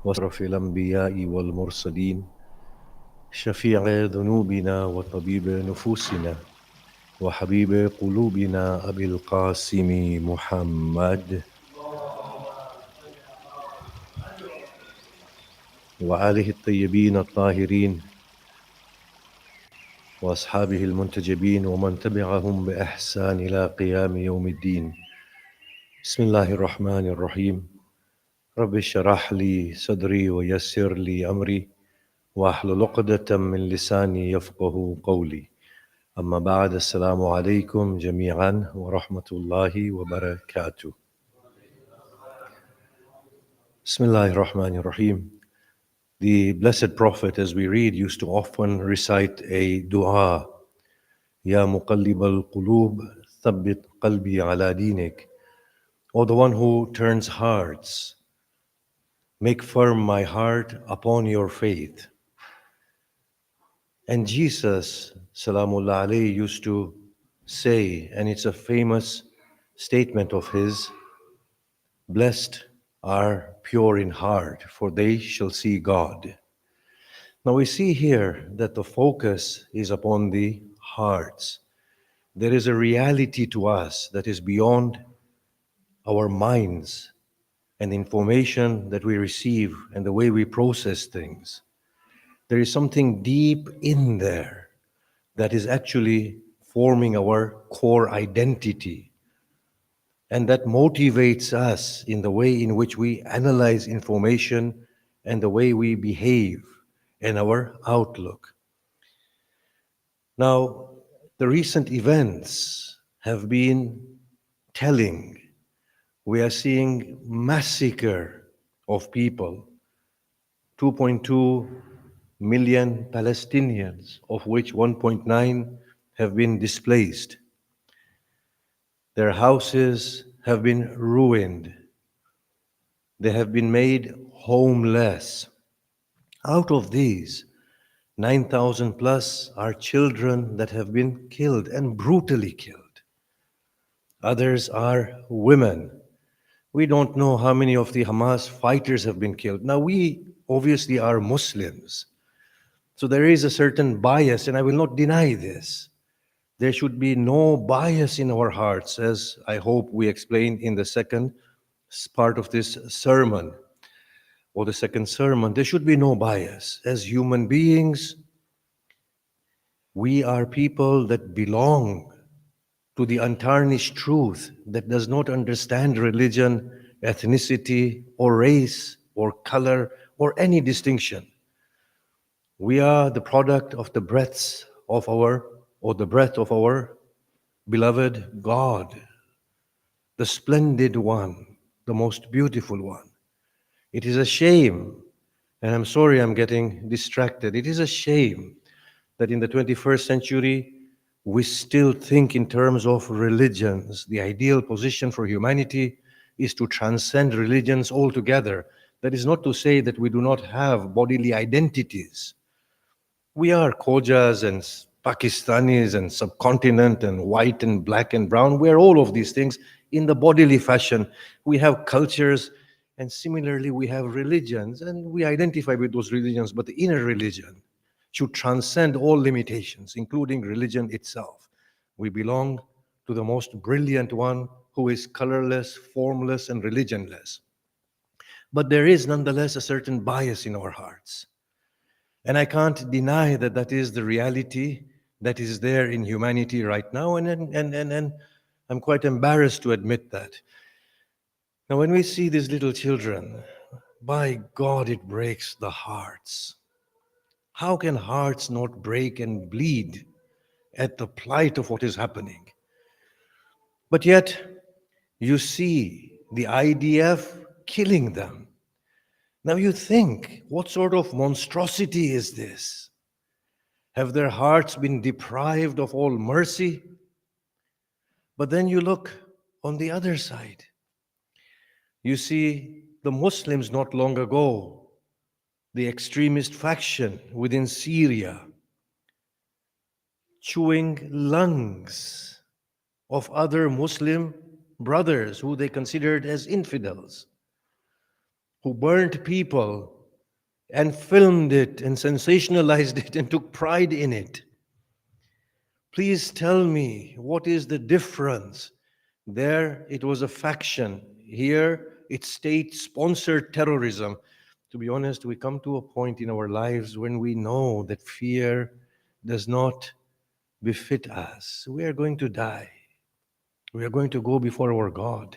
وأشرف الأنبياء والمرسلين شفيع ذنوبنا وطبيب نفوسنا وحبيب قلوبنا أبي القاسم محمد وآله الطيبين الطاهرين وأصحابه المنتجبين ومن تبعهم بإحسان إلى قيام يوم الدين. بسم الله الرحمن الرحيم. رب اشرح لي صدري ويسر لي أمري واحلل عقدة من لساني يفقه قولي. أما بعد، السلام عليكم جميعا ورحمة الله وبركاته. Bismillahir Rahmanir Rahim. The Blessed Prophet, as we read, used to often recite a dua. Ya muqallib al-qulub, thabbit qalbi ala dinik. O the one who turns hearts, make firm my heart upon your faith. And Jesus, Salamullah alayhi, used to say, and it's a famous statement of his, blessed are pure in heart, for they shall see God. Now we see here that the focus is upon the hearts. There is a reality to us that is beyond our minds and the information that we receive and the way we process things. There is something deep in there that is actually forming our core identity, and that motivates us in the way in which we analyze information and the way we behave and our outlook. Now, the recent events have been telling. We are seeing massacre of people, 2.2 million Palestinians, of which 1.9 have been displaced. Their houses have been ruined. They have been made homeless. Out of these, 9,000 plus are children that have been killed and brutally killed. Others are women. We don't know how many of the Hamas fighters have been killed. Now, we obviously are Muslims, so there is a certain bias, and I will not deny this. There should be no bias in our hearts, as I hope we explained in the second part of this sermon, or the second sermon. There should be no bias. As human beings, we are people that belong to the untarnished truth that does not understand religion, ethnicity, or race, or color, or any distinction. We are the product of the breath of our beloved God, the splendid one, the most beautiful one. It is a shame, and I'm sorry I'm getting distracted. It is a shame that in the 21st century, we still think in terms of religions. The ideal position for humanity is to transcend religions altogether. That is not to say that we do not have bodily identities. We are Khojas and Pakistanis and subcontinent and white and black and brown. We are all of these things in the bodily fashion. We have cultures, and similarly we have religions, and we identify with those religions, but the inner religion should transcend all limitations, including religion itself. We belong to the most brilliant one who is colorless, formless, and religionless. But there is nonetheless a certain bias in our hearts. And I can't deny that that is the reality that is there in humanity right now, and I'm quite embarrassed to admit that. Now, when we see these little children, by God, it breaks the hearts. How can hearts not break and bleed at the plight of what is happening? But yet, you see the IDF killing them. Now you think, what sort of monstrosity is this? Have their hearts been deprived of all mercy? But then you look on the other side. You see the Muslims not long ago, the extremist faction within Syria, chewing lungs of other Muslim brothers who they considered as infidels, who burned people and filmed it and sensationalized it and took pride in it. Please tell me, what is the difference? There, it was a faction. Here, it's state sponsored terrorism. To be honest, we come to a point in our lives when we know that fear does not befit us. We are going to die. We are going to go before our God.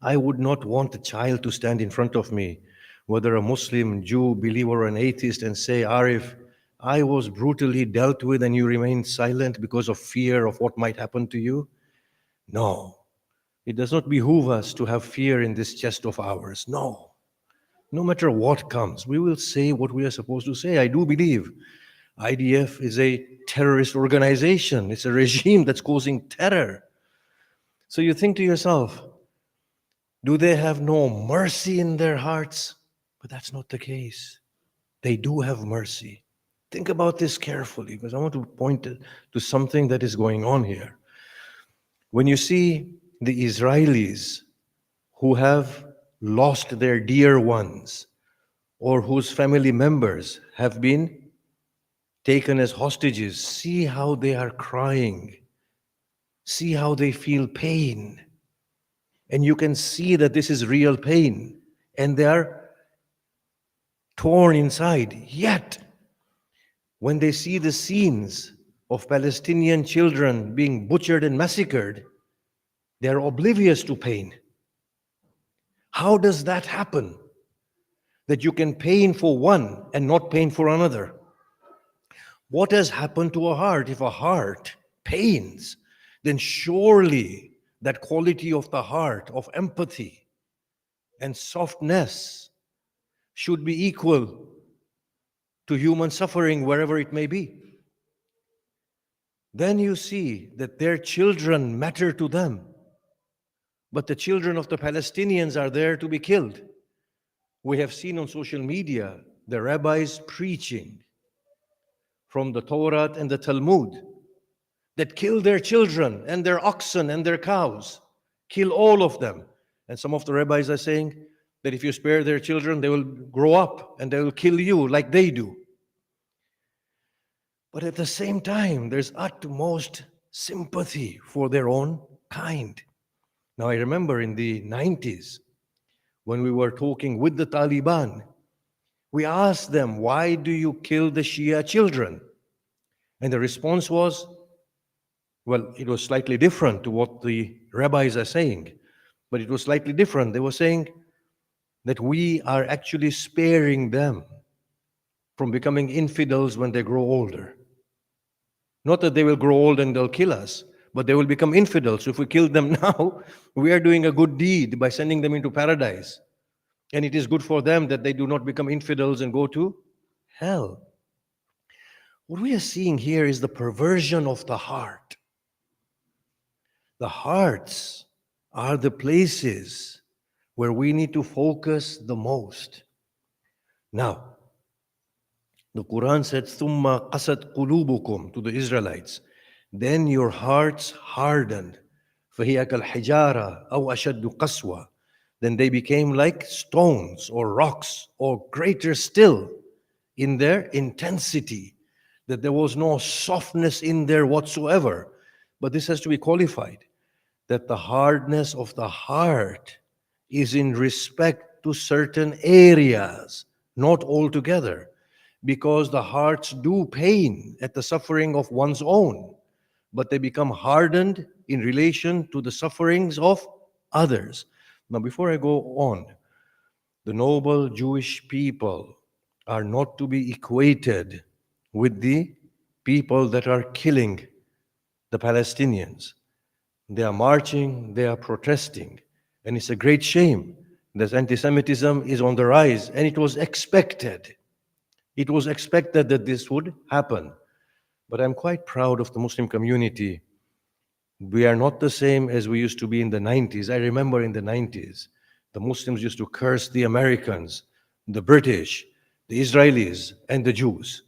I would not want a child to stand in front of me, whether a Muslim, Jew, believer, or an atheist, and say, Arif, I was brutally dealt with and you remained silent because of fear of what might happen to you. No, it does not behoove us to have fear in this chest of ours. No. No matter what comes, we will say what we are supposed to say. I do believe IDF is a terrorist organization. It's a regime that's causing terror. So you think to yourself, do they have no mercy in their hearts? But that's not the case. They do have mercy. Think about this carefully, because I want to point to something that is going on here. When you see the Israelis who have lost their dear ones or whose family members have been taken as hostages, see how they are crying. See how they feel pain. And you can see that this is real pain. And they are torn inside. Yet, when they see the scenes of Palestinian children being butchered and massacred, they are oblivious to pain. How does that happen? That you can pain for one and not pain for another? What has happened to a heart? If a heart pains, then surely that quality of the heart, of empathy and softness, should be equal to human suffering wherever it may be. Then you see that their children matter to them, but the children of the Palestinians are there to be killed. We have seen on social media the rabbis preaching from the Torah and the Talmud that kill their children and their oxen and their cows, kill all of them. And some of the rabbis are saying that if you spare their children, they will grow up and they will kill you like they do. But at the same time, there's utmost sympathy for their own kind. Now, I remember in the 90s, when we were talking with the Taliban, we asked them, why do you kill the Shia children? And the response was, well, it was slightly different to what the rabbis are saying, but it was slightly different. They were saying that we are actually sparing them from becoming infidels when they grow older. Not that they will grow old and they'll kill us, but they will become infidels. So if we kill them now, we are doing a good deed by sending them into paradise. And it is good for them that they do not become infidels and go to hell. What we are seeing here is the perversion of the heart. The hearts are the places where we need to focus the most. Now, the Quran said, ثُمَّ قَسَتْ قُلُوبُكُمْ to the Israelites. Then your hearts hardened. فَهِيَ كَالْحِجَارَةِ أَوْ أَشَدُّ قَسْوَةً. Then they became like stones or rocks or greater still in their intensity. That there was no softness in there whatsoever. But this has to be qualified. That the hardness of the heart is in respect to certain areas, not altogether. Because the hearts do pain at the suffering of one's own, but they become hardened in relation to the sufferings of others. Now, before I go on, the noble Jewish people are not to be equated with the people that are killing the Palestinians. They are marching, they are protesting, and it's a great shame that anti-Semitism is on the rise, and it was expected. It was expected that this would happen. But I'm quite proud of the Muslim community. We are not the same as we used to be in the 90s. I remember in the 90s, the Muslims used to curse the Americans, the British, the Israelis, and the Jews.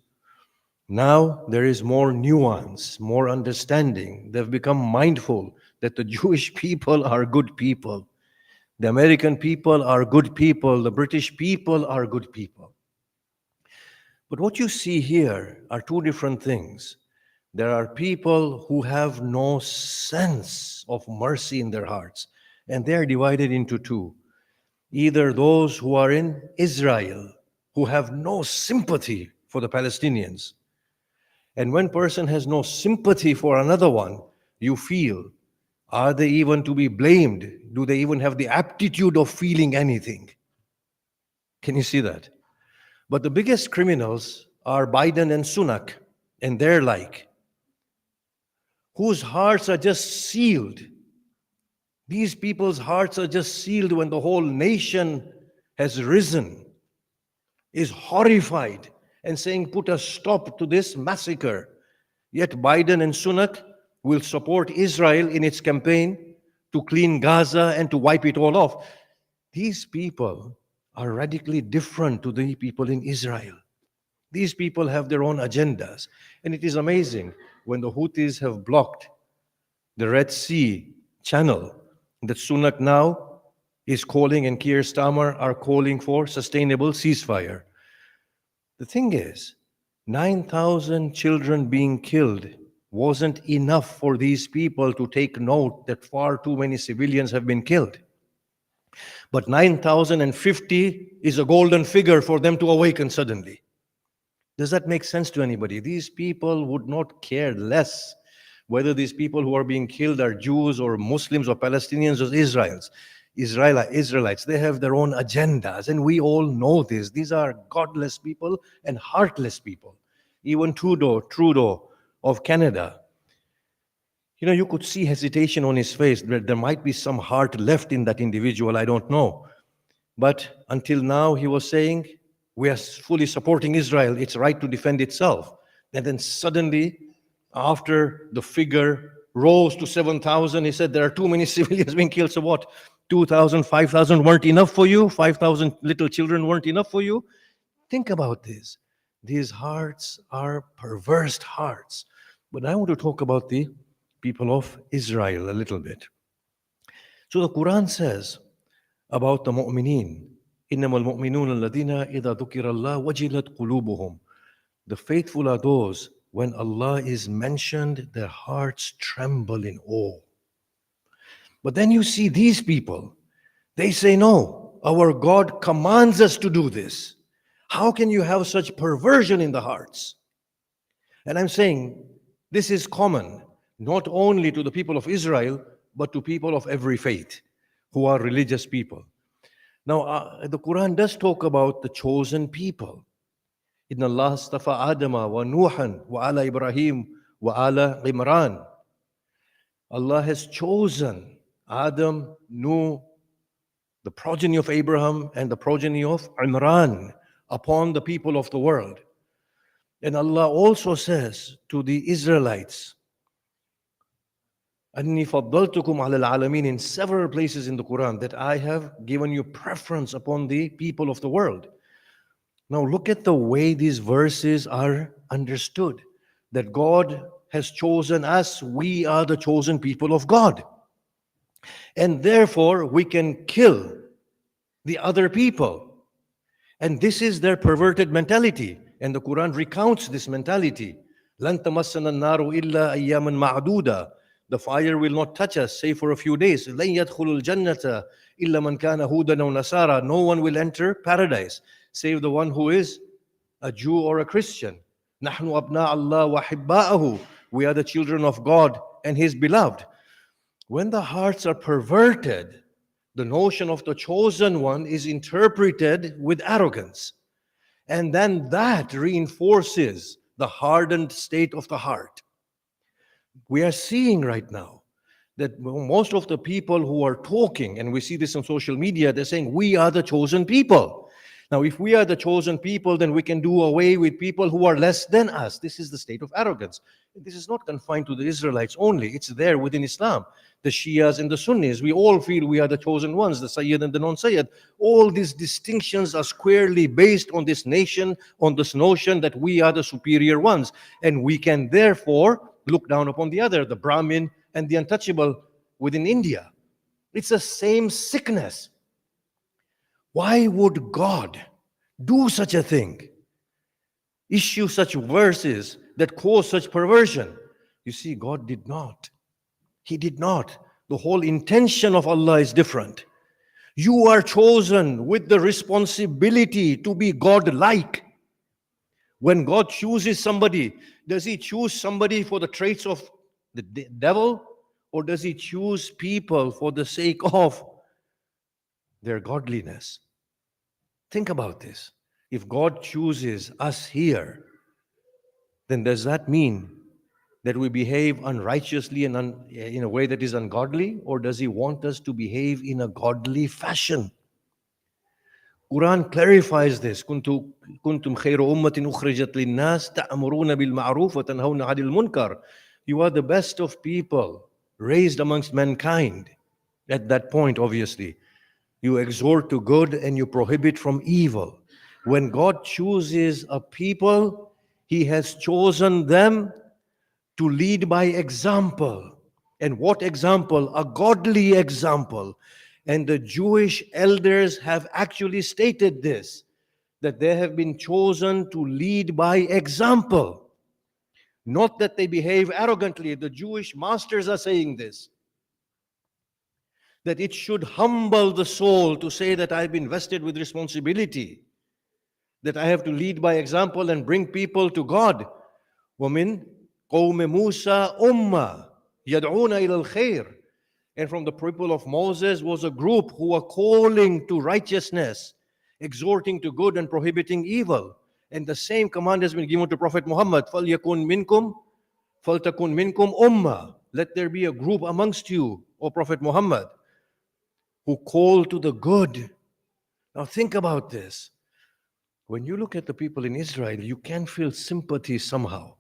Now there is more nuance, more understanding. They've become mindful that the Jewish people are good people. The American people are good people. The British people are good people. But what you see here are two different things. There are people who have no sense of mercy in their hearts, and they are divided into two. Either those who are in Israel, who have no sympathy for the Palestinians. And when person has no sympathy for another one, you feel, are they even to be blamed? Do they even have the aptitude of feeling anything? Can you see that? But the biggest criminals are Biden and Sunak and their like, whose hearts are just sealed. These people's hearts are just sealed when the whole nation has risen, is horrified, and saying, put a stop to this massacre. Yet Biden and Sunak will support Israel in its campaign to clean Gaza and to wipe it all off. These people are radically different to the people in Israel. These people have their own agendas. And it is amazing when the Houthis have blocked the Red Sea channel that Sunak now is calling and Keir Starmer are calling for sustainable ceasefire. The thing is, 9,000 children being killed wasn't enough for these people to take note that far too many civilians have been killed. But 9,050 is a golden figure for them to awaken suddenly. Does that make sense to anybody? These people would not care less whether these people who are being killed are Jews or Muslims or Palestinians or Israelites. They have their own agendas, and we all know this. These are godless people and heartless people. Even Trudeau of Canada, you could see hesitation on his face. There might be some heart left in that individual, I don't know. But until now, he was saying, we are fully supporting Israel. It's right to defend itself. And then suddenly, after the figure rose to 7,000, he said, there are too many civilians being killed. So what? 2,000, 5,000 weren't enough for you? 5,000 little children weren't enough for you? Think about this. These hearts are perverse hearts. But I want to talk about the people of Israel a little bit. So the Quran says about the mu'mineen, إِنَّمَا الْمُؤْمِنُونَ الَّذِينَ إِذَا ذُكِرَ اللَّهُ وَجِلَتْ قُلُوبُهُم. The faithful are those, when Allah is mentioned, their hearts tremble in awe. But then you see these people, they say, no, our God commands us to do this. How can you have such perversion in the hearts? And I'm saying, this is common, not only to the people of Israel, but to people of every faith who are religious people. Now, the Quran does talk about the chosen people. Inna Allah astafa Adama wa Nuhan wa ala Ibrahim wa ala Imran. Allah has chosen Adam, Nuh, the progeny of Abraham and the progeny of Imran upon the people of the world. And Allah also says to the Israelites, أَنِّي فَضَّلْتُكُمْ عَلَى الْعَالَمِينَ, in several places in the Quran, that I have given you preference upon the people of the world. Now look at the way these verses are understood. That God has chosen us, we are the chosen people of God. And therefore we can kill the other people. And this is their perverted mentality. And the Quran recounts this mentality. لَن تَمَسَّنَا النَّارُ إِلَّا أَيَّامًا مَعْدُودًا. The fire will not touch us, save for a few days. لَن يَدْخُلُ الْجَنَّةَ إِلَّا مَنْ كَانَ هُودًا أَوْ نَصَارَى. No one will enter paradise, save the one who is a Jew or a Christian. نَحْنُ أَبْنَاءَ اللَّهِ وَحِبَّاءَهُ. We are the children of God and His beloved. When the hearts are perverted, the notion of the chosen one is interpreted with arrogance. And then that reinforces the hardened state of the heart. We are seeing right now that most of the people who are talking, and we see this on social media, they're saying, we are the chosen people. Now, if we are the chosen people, then we can do away with people who are less than us. This is the state of arrogance. This is not confined to the Israelites only. It's there within Islam. The Shias and the Sunnis, we all feel we are the chosen ones, the Sayyid and the non-Sayyid. All these distinctions are squarely based on this nation, on this notion that we are the superior ones. And we can therefore look down upon the other, the Brahmin and the untouchable within India. It's the same sickness. Why would God do such a thing? Issue such verses that cause such perversion? You see, God did not. He did not. The whole intention of Allah is different. You are chosen with the responsibility to be God-like. When God chooses somebody, does He choose somebody for the traits of the devil, or does He choose people for the sake of their godliness? Think about this. If God chooses us here, then does that mean that we behave unrighteously and in a way that is ungodly, or does He want us to behave in a godly fashion? Quran clarifies this. Kuntum khayra ummatin ukhrijat linnas ta'muruna bil ma'ruf wa tanhauna 'anil munkar. You are the best of people raised amongst mankind. At that point, obviously, you exhort to good and you prohibit from evil. When God chooses a people, He has chosen them to lead by example. And what example? A godly example. And the Jewish elders have actually stated this, that they have been chosen to lead by example. Not that they behave arrogantly. The Jewish masters are saying this, that it should humble the soul to say that I've been vested with responsibility, that I have to lead by example and bring people to God. وَمِن قَوْمِ مُوسَى أُمَّةٌ يَدْعُونَ إِلَى الْخَيْرِ. And from the people of Moses was a group who were calling to righteousness, exhorting to good and prohibiting evil. And the same command has been given to Prophet Muhammad. فَلْيَكُنْ مِنْكُمْ فَلْتَكُنْ مِنْكُمْ أُمَّةٌ. Let there be a group amongst you, O Prophet Muhammad, who call to the good. Now think about this. When you look at the people in Israel, you can feel sympathy somehow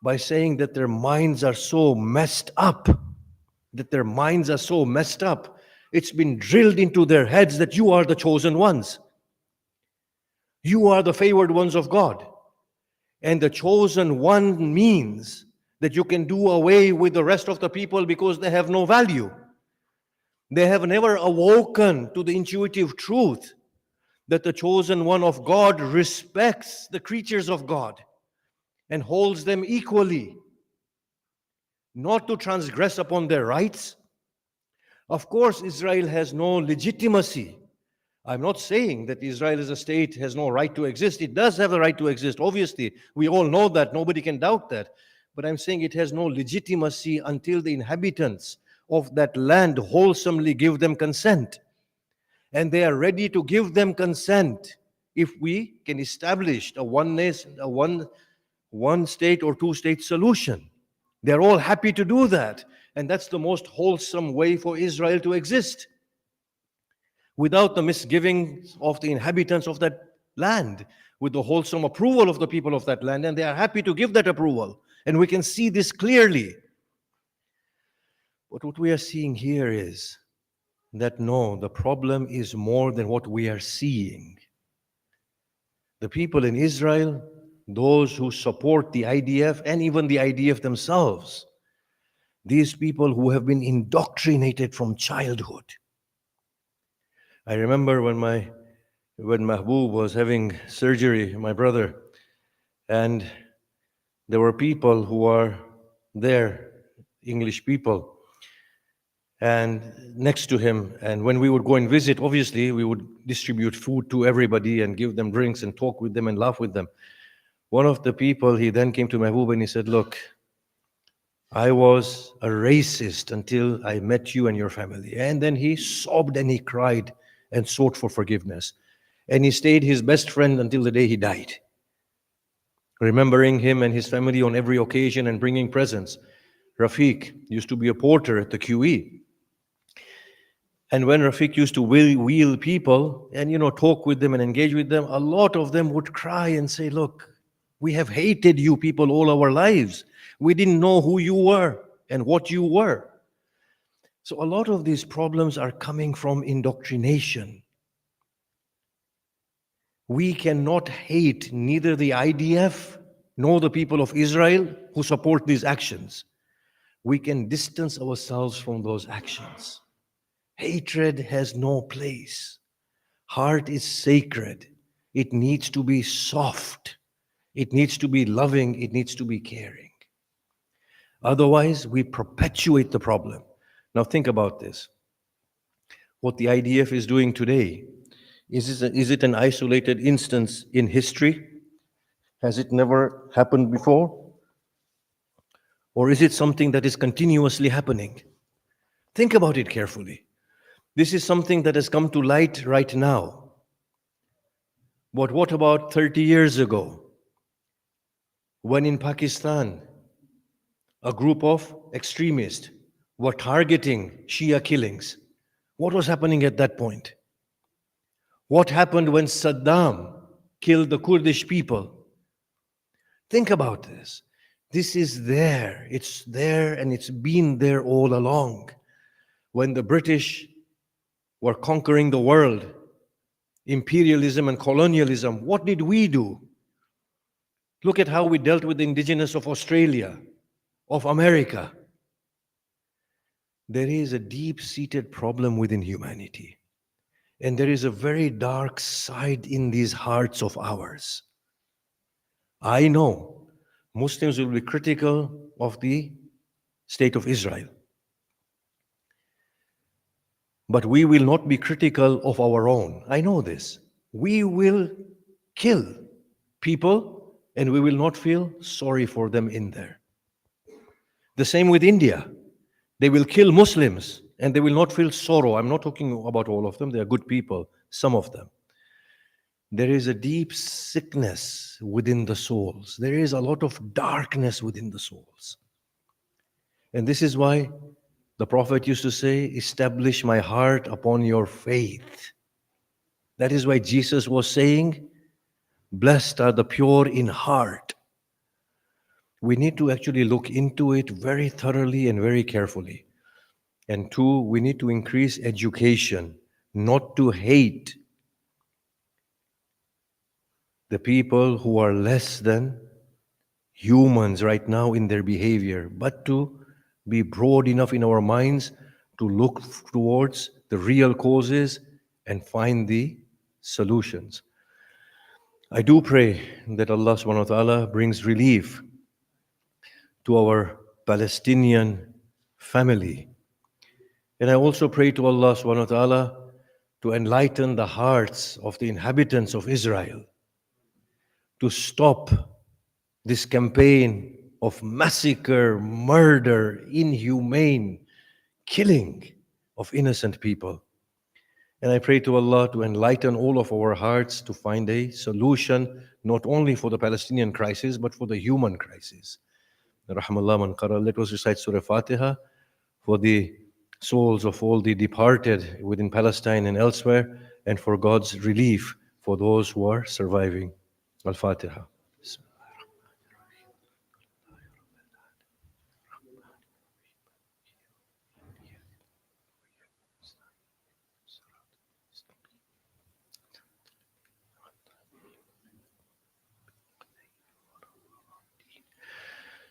by saying that their minds are so messed up, that their minds are so messed up. It's been drilled into their heads that you are the chosen ones. You are the favored ones of God. And the chosen one means that you can do away with the rest of the people because they have no value. They have never awoken to the intuitive truth that the chosen one of God respects the creatures of God and holds them equally, not to transgress upon their rights. Of course, Israel has no legitimacy. I'm not saying that Israel as a state has no right to exist. It does have a right to exist, obviously. We all know that. Nobody can doubt that. But I'm saying it has no legitimacy until the inhabitants of that land wholesomely give them consent. And they are ready to give them consent if we can establish a one state or two state solution. They're all happy to do that. And that's the most wholesome way for Israel to exist, without the misgivings of the inhabitants of that land, with the wholesome approval of the people of that land. And they are happy to give that approval. And we can see this clearly. But what we are seeing here is that no, the problem is more than what we are seeing. The people in Israel, those who support the IDF and even the IDF themselves, these people who have been indoctrinated from childhood. I remember when Mahbub was having surgery, my brother, and there were people who are there, English people, and next to him. And when we would go and visit, obviously, we would distribute food to everybody and give them drinks and talk with them and laugh with them. One of the people, he then came to Mahbub and he said, look, I was a racist until I met you and your family. And then he sobbed and he cried and sought for forgiveness. And he stayed his best friend until the day he died, remembering him and his family on every occasion and bringing presents. Rafiq used to be a porter at the QE. And when Rafiq used to wheel people and, talk with them and engage with them, a lot of them would cry and say, look, we have hated you people all our lives. We didn't know who you were and what you were. So a lot of these problems are coming from indoctrination. We cannot hate neither the IDF nor the people of Israel who support these actions. We can distance ourselves from those actions. Hatred has no place. Heart is sacred. It needs to be soft. It needs to be loving. It needs to be caring. Otherwise, we perpetuate the problem. Now, think about this. What the IDF is doing today, is it an isolated instance in history? Has it never happened before? Or is it something that is continuously happening? Think about it carefully. This is something that has come to light right now. But what about 30 years ago, when in Pakistan, a group of extremists were targeting Shia killings? What was happening at that point? What happened when Saddam killed the Kurdish people? Think about this. This is there. It's there and it's been there all along. When the British were conquering the world, imperialism and colonialism, what did we do? Look at how we dealt with the indigenous of Australia, of America. There is a deep-seated problem within humanity. And there is a very dark side in these hearts of ours. I know Muslims will be critical of the state of Israel. But we will not be critical of our own. I know this. We will kill people and we will not feel sorry for them in there. The same with India. They will kill Muslims and they will not feel sorrow. I'm not talking about all of them. They are good people, some of them. There is a deep sickness within the souls. There is a lot of darkness within the souls. And this is why the Prophet used to say, establish my heart upon your faith. That is why Jesus was saying, blessed are the pure in heart. We need to actually look into it very thoroughly and very carefully. And two, we need to increase education, not to hate the people who are less than humans right now in their behavior, but to be broad enough in our minds to look towards the real causes and find the solutions. I do pray that Allah subhanahu wa ta'ala brings relief to our Palestinian family. And I also pray to Allah subhanahu wa ta'ala to enlighten the hearts of the inhabitants of Israel, to stop this campaign of massacre, murder, inhumane killing of innocent people. And I pray to Allah to enlighten all of our hearts to find a solution, not only for the Palestinian crisis, but for the human crisis. Rahmallah man qara. Let us recite Surah Fatiha for the souls of all the departed within Palestine and elsewhere, and for God's relief for those who are surviving. Al-Fatiha.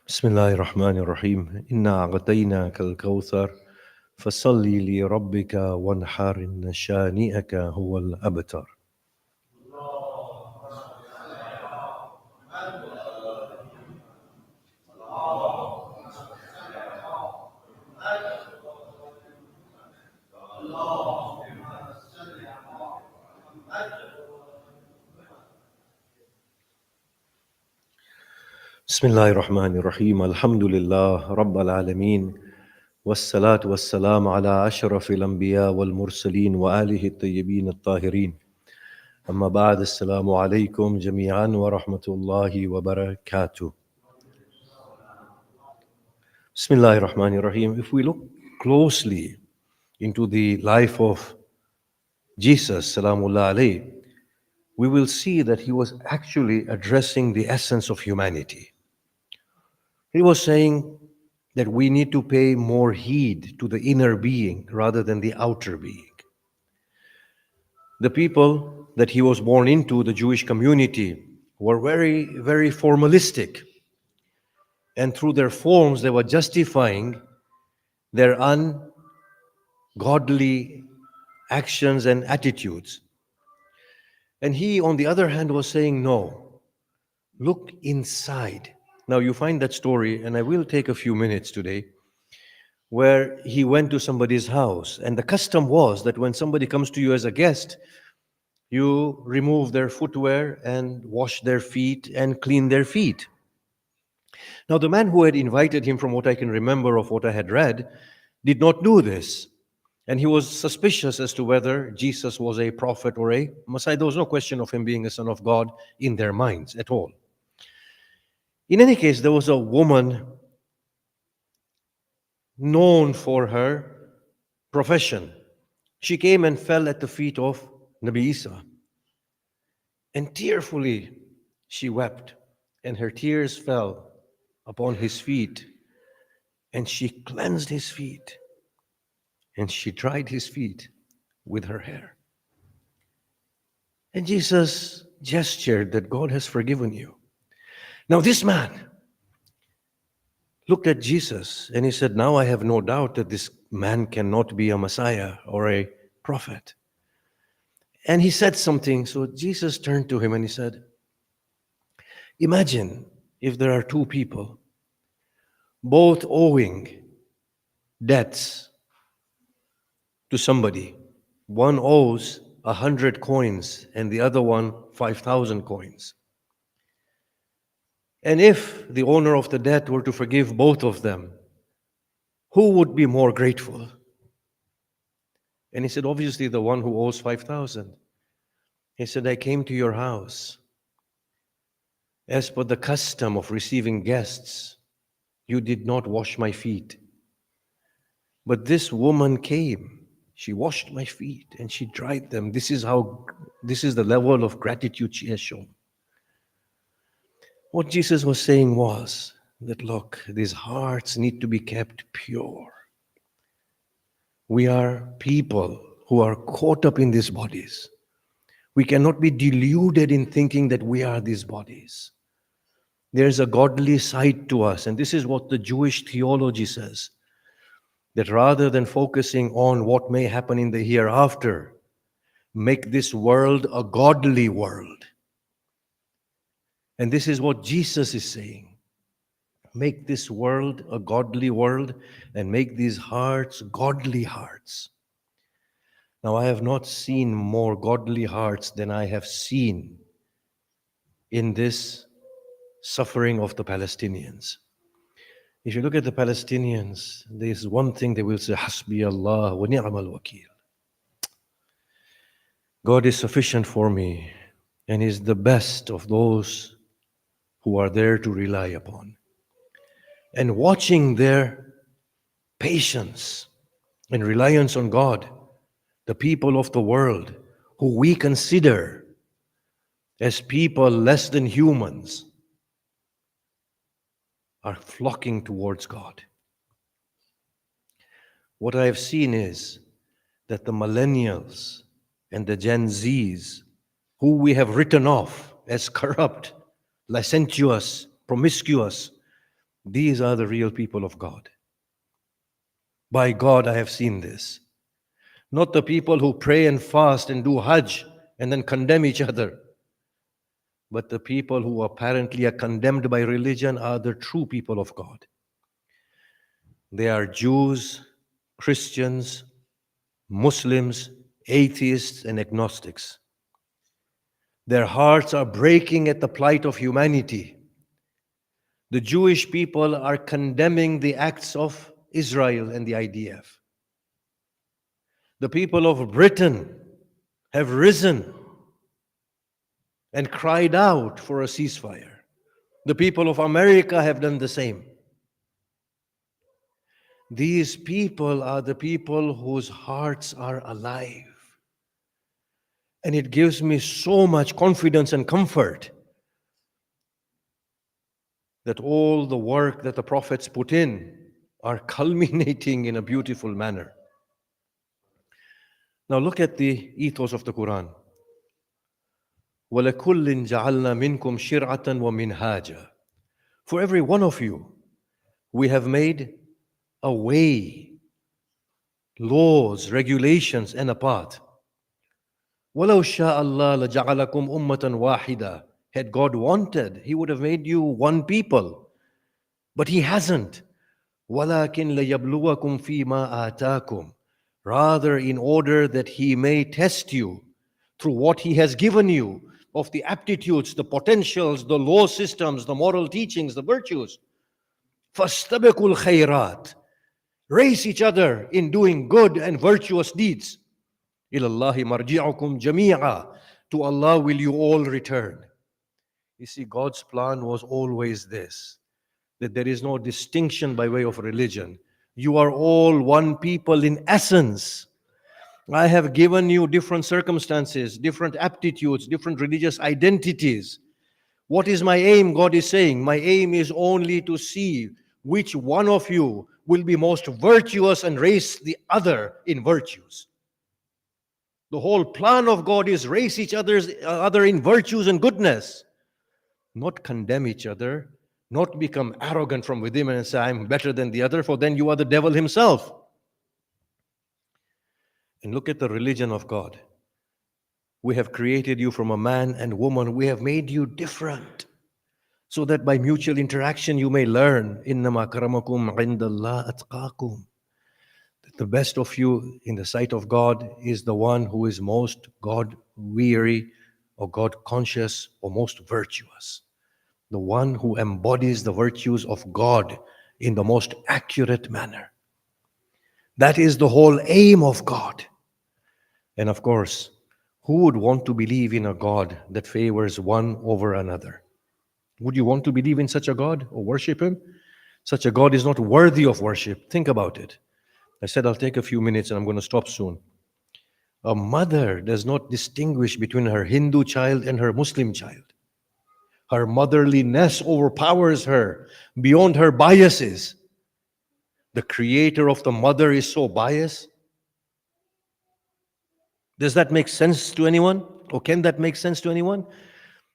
بسم الله الرحمن الرحيم إنا أعطيناك الكوثر فصل لربك وانحر إن شانئك هو الأبتر. بسم الله الرحمن الرحيم الحمد لله رب العالمين والصلاة والسلام على أشرف الأنبياء والمرسلين وآله الطيبين الطاهرين أما بعد السلام عليكم جميعا ورحمة الله وبركاته. Bismillah ar-Rahman ar-Rahim. If we look closely into the life of Jesus, salamullah alayhi, we will see that he was actually addressing the essence of humanity. He was saying that we need to pay more heed to the inner being rather than the outer being. The people that he was born into, the Jewish community, were very, very formalistic. And through their forms, they were justifying their godly actions and attitudes. And he, on the other hand, was saying, no, look inside. Now, you find that story, and I will take a few minutes today, where he went to somebody's house. And the custom was that when somebody comes to you as a guest, you remove their footwear and wash their feet and clean their feet. Now, the man who had invited him, from what I can remember of what I had read, did not do this. And he was suspicious as to whether Jesus was a prophet or a Messiah. There was no question of him being a son of God in their minds at all. In any case, there was a woman known for her profession. She came and fell at the feet of Nabi Isa. And tearfully she wept, and her tears fell upon his feet. And she cleansed his feet, and she dried his feet with her hair. And Jesus gestured that God has forgiven you. Now this man looked at Jesus and he said, now I have no doubt that this man cannot be a Messiah or a prophet. And he said something, so Jesus turned to him and he said, imagine if there are two people, both owing debts to somebody. One owes 100 coins and the other one 5,000 coins. And if the owner of the debt were to forgive both of them, who would be more grateful? And he said, obviously the one who owes 5,000. He said, I came to your house. As per the custom of receiving guests, you did not wash my feet. But this woman came. She washed my feet and she dried them. This is the level of gratitude she has shown. What Jesus was saying was that, look, these hearts need to be kept pure. We are people who are caught up in these bodies. We cannot be deluded in thinking that we are these bodies. There's a godly side to us, and this is what the Jewish theology says, that rather than focusing on what may happen in the hereafter, make this world a godly world. And this is what Jesus is saying. Make this world a godly world and make these hearts godly hearts. Now, I have not seen more godly hearts than I have seen in this suffering of the Palestinians. If you look at the Palestinians, there's one thing they will say, Hasbi Allah wa ni'mal wakil. God is sufficient for me and is the best of those who are there to rely upon. And watching their patience and reliance on God, the people of the world who we consider as people less than humans are flocking towards God. What I have seen is that the millennials and the Gen Zs, who we have written off as corrupt, licentious, promiscuous, these are the real people of God. By God, I have seen this. Not the people who pray and fast and do Hajj and then condemn each other. But the people who apparently are condemned by religion are the true people of God. They are Jews, Christians, Muslims, atheists, and agnostics. Their hearts are breaking at the plight of humanity. The Jewish people are condemning the acts of Israel and the IDF. The people of Britain have risen and cried out for a ceasefire. The people of America have done the same. These people are the people whose hearts are alive. And it gives me so much confidence and comfort that all the work that the prophets put in are culminating in a beautiful manner. Now look at the ethos of the Quran. وَلَكُلٍّ جَعَلْنَا مِنْكُمْ شِرْعَةً وَمِنْهَاجًا. For every one of you, we have made a way laws, regulations, and a path. وَلَوْ شَاءَ اللَّهُ لَجَعَلَكُمْ أُمَّةً وَاحِدَةً. Had God wanted, He would have made you one people. But He hasn't. وَلَكِنْ لَيَبْلُوَكُمْ فِي مَا آتَاكُمْ. Rather, in order that He may test you through what He has given you of the aptitudes, the potentials, the law systems, the moral teachings, the virtues. فَاسْتَبِقُوا الْخَيْرَاتِ. Race each other in doing good and virtuous deeds. إِلَى اللَّهِ مَرْجِعُكُمْ جَمِيعًا. To Allah will you all return. You see, God's plan was always this, that there is no distinction by way of religion. You are all one people in essence. I have given you different circumstances, different aptitudes, different religious identities. What is my aim? God is saying, my aim is only to see which one of you will be most virtuous and raise the other in virtues. The whole plan of God is raise each other in virtues and goodness, not condemn each other, not become arrogant from within and say, I'm better than the other, for then you are the devil himself. And look at the religion of God. We have created you from a man and woman. We have made you different, so that by mutual interaction you may learn. إِنَّمَا أَكْرَمَكُمْ عِنْدَ اللَّهِ أَتْقَاكُمْ. The best of you in the sight of God is the one who is most God-weary or God-conscious or most virtuous. The one who embodies the virtues of God in the most accurate manner. That is the whole aim of God. And of course, who would want to believe in a God that favors one over another? Would you want to believe in such a God or worship Him? Such a God is not worthy of worship. Think about it. I said I'll take a few minutes and I'm going to stop soon. A mother does not distinguish between her Hindu child and her Muslim child. Her motherliness overpowers her beyond her biases. The creator of the mother is so biased. Does that make sense to anyone? Or can that make sense to anyone?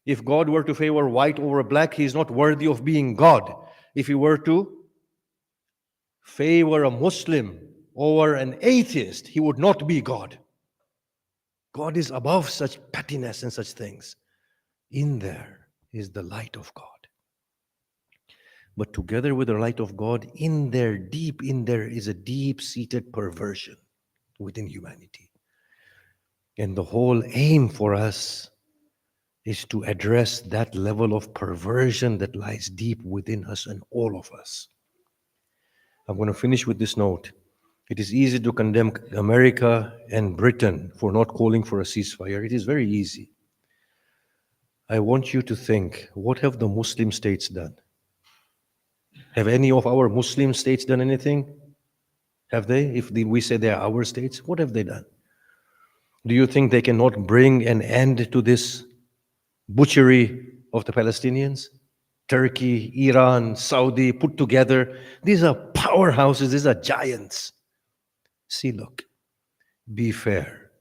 If God were to favor white over black, He is not worthy of being God. If He were to favor a Muslim over an atheist, He would not be God. God is above such pettiness and such things. In there is the light of God. But together with the light of God, deep in there is a deep-seated perversion within humanity. And the whole aim for us is to address that level of perversion that lies deep within us and all of us. I'm going to finish with this note. It is easy to condemn America and Britain for not calling for a ceasefire. It is very easy. I want you to think, what have the Muslim states done? Have any of our Muslim states done anything? Have they? If we say they are our states, what have they done? Do you think they cannot bring an end to this butchery of the Palestinians? Turkey, Iran, Saudi put together. These are powerhouses, these are giants. See, look, be fair.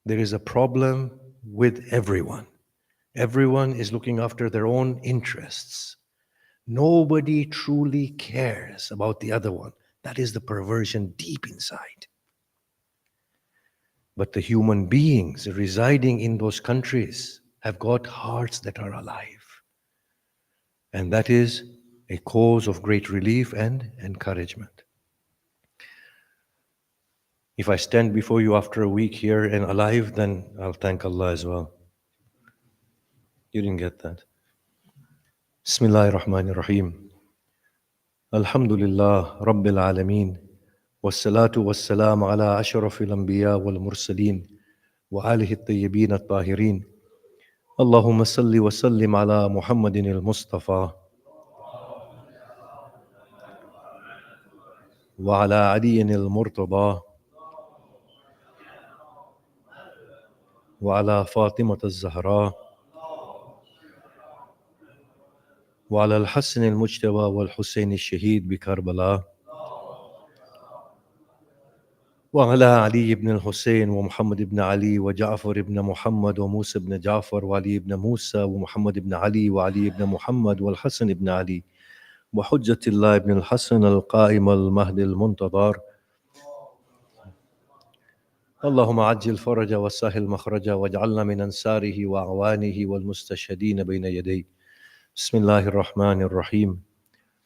There is a problem with everyone. Everyone is looking after their own interests. Nobody truly cares about the other one. That is the perversion deep inside. But the human beings residing in those countries have got hearts that are alive. And that is a cause of great relief and encouragement. If I stand before you after a week here and alive, then I'll thank Allah as well. You didn't get that. Bismillahir Rahmanir Rahim. Alhamdulillah Rabbil Alameen. والصلاة والسلام على أشرف الأنبياء والمرسلين وآله الطيبين الطاهرين اللهم صل وسلم على محمد المصطفى وعلى علي المرتضى وعلى فاطمة الزهراء وعلى الحسن المجتبى والحسين الشهيد بكربلاء وعلى علي بن الحسين ومحمد بن علي وجعفر بن محمد وموسى بن جعفر وعلي بن موسى ومحمد بن علي وعلي بن محمد والحسن بن علي وحجة الله بن الحسن القائم المهدي المنتظر اللهم عجل فرجه وسهل مخرجه واجعلنا من أنصاره وأعوانه والمستشهدين بين يديه. بسم الله الرحمن الرحيم.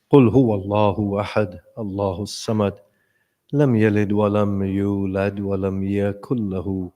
قل هو الله أحد الله الصمد لم يلد ولم يولد ولم يكن له